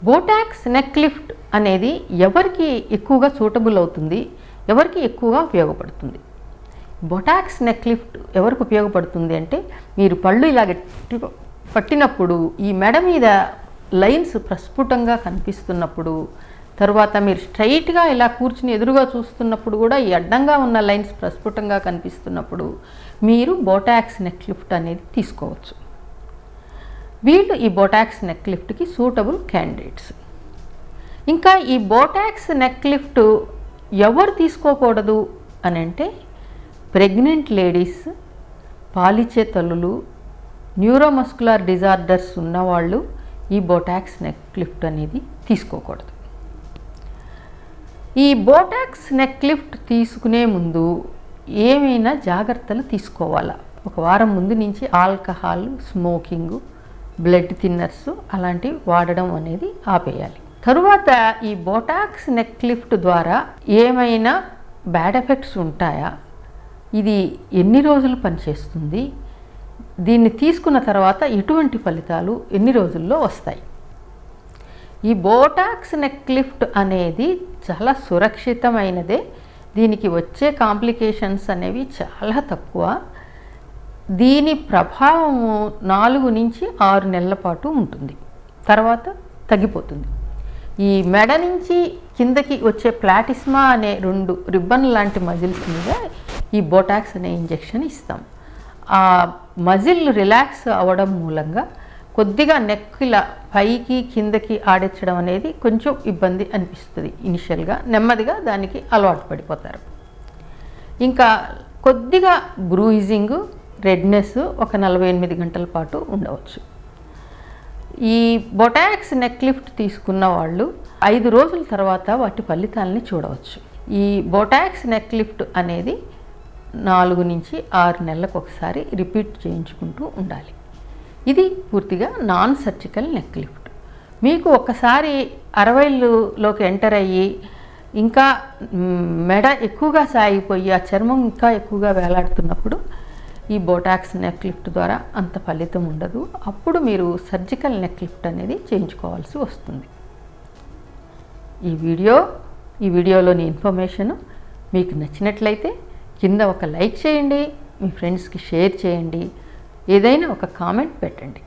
Botox neck lift అనేది ఎవరికి ఎక్కువగా సూటబుల్ అవుతుంది, ఎవరికి ఎక్కువగా ఉపయోగపడుతుంది? బొటాక్స్ నెక్ లిఫ్ట్ ఎవరికి ఉపయోగపడుతుంది అంటే, మీరు పళ్ళు ఇలా గట్టిగా పట్టినప్పుడు ఈ మెడ మీద లైన్స్ ప్రస్ఫుటంగా కనిపిస్తున్నప్పుడు, తర్వాత మీరు స్ట్రైట్గా ఇలా కూర్చుని ఎదురుగా చూస్తున్నప్పుడు కూడా ఈ అడ్డంగా ఉన్న లైన్స్ ప్రస్ఫుటంగా కనిపిస్తున్నప్పుడు మీరు బోటాక్స్ నెక్ లిఫ్ట్ అనేది తీసుకోవచ్చు. వీళ్ళు ఈ బోటాక్స్ నెక్ లిఫ్ట్కి సూటబుల్ క్యాండిడేట్స్. ఇంకా ఈ బోటాక్స్ నెక్ లిఫ్ట్ ఎవరు తీసుకోకూడదు అని అంటే, ప్రెగ్నెంట్ లేడీస్, పాలిచ్చే తల్లులు, న్యూరోమస్కులర్ డిజార్డర్స్ ఉన్నవాళ్ళు ఈ బోటాక్స్ నెక్ లిఫ్ట్ అనేది తీసుకోకూడదు. ఈ బోటాక్స్ నెక్ లిఫ్ట్ తీసుకునే ముందు ఏమైనా జాగ్రత్తలు తీసుకోవాలా? ఒక వారం ముందు నుంచి ఆల్కహాల్, స్మోకింగ్, బ్లడ్ థిన్నర్స్ అలాంటివి వాడడం అనేది ఆపేయాలి. తరువాత ఈ బోటాక్స్ నెక్ లిఫ్ట్ ద్వారా ఏమైనా బ్యాడ్ ఎఫెక్ట్స్ ఉంటాయా? ఇది ఎన్ని రోజులు పనిచేస్తుంది? దీన్ని తీసుకున్న తర్వాత ఎటువంటి ఫలితాలు ఎన్ని రోజుల్లో వస్తాయి? ఈ బోటాక్స్ నెక్ లిఫ్ట్ అనేది చాలా సురక్షితమైనదే. దీనికి వచ్చే కాంప్లికేషన్స్ అనేవి చాలా తక్కువ. దీని ప్రభావము 4 నుంచి 6 నెలల పాటు ఉంటుంది, తర్వాత తగ్గిపోతుంది. ఈ మెడ నుంచి కిందకి వచ్చే ప్లాటిస్మా అనే 2 రిబ్బన్ లాంటి మజిల్స్ మీద ఈ బోటాక్స్ అనే ఇంజెక్షన్ ఇస్తాం. ఆ మజిల్ రిలాక్స్ అవ్వడం మూలంగా కొద్దిగా నెక్ ఇలా పైకి కిందకి ఆడించడం అనేది కొంచెం ఇబ్బంది అనిపిస్తుంది ఇనిషియల్గా. నెమ్మదిగా దానికి అలవాటు పడిపోతారు. ఇంకా కొద్దిగా బ్రూయిజింగ్, రెడ్నెస్ ఒక 48 గంటల పాటు ఉండవచ్చు. ఈ బొటాక్స్ నెక్ లిఫ్ట్ తీసుకున్న వాళ్ళు 5 రోజుల తర్వాత వాటి ఫలితాలని చూడవచ్చు. ఈ బొటాక్స్ నెక్ లిఫ్ట్ అనేది 4 నుంచి 6 నెలలకు ఒకసారి రిపీట్ చేయించుకుంటూ ఉండాలి. ఇది పూర్తిగా నాన్ సర్జికల్ నెక్ లిఫ్ట్. మీకు ఒకసారి 60లోకి ఎంటర్ అయ్యి ఇంకా మెడ ఎక్కువగా సాగిపోయి ఆ చర్మం ఇంకా ఎక్కువగా వేలాడుతున్నప్పుడు ఈ బోటాక్స్ నెక్ లిఫ్ట్ ద్వారా అంత ఫలితం ఉండదు. అప్పుడు మీరు సర్జికల్ నెక్ లిఫ్ట్ అనేది చేయించుకోవాల్సి వస్తుంది. ఈ వీడియోలోని ఇన్ఫర్మేషన్ మీకు నచ్చినట్లయితే కింద ఒక లైక్ చేయండి, మీ ఫ్రెండ్స్కి షేర్ చేయండి, ఏదైనా ఒక కామెంట్ పెట్టండి.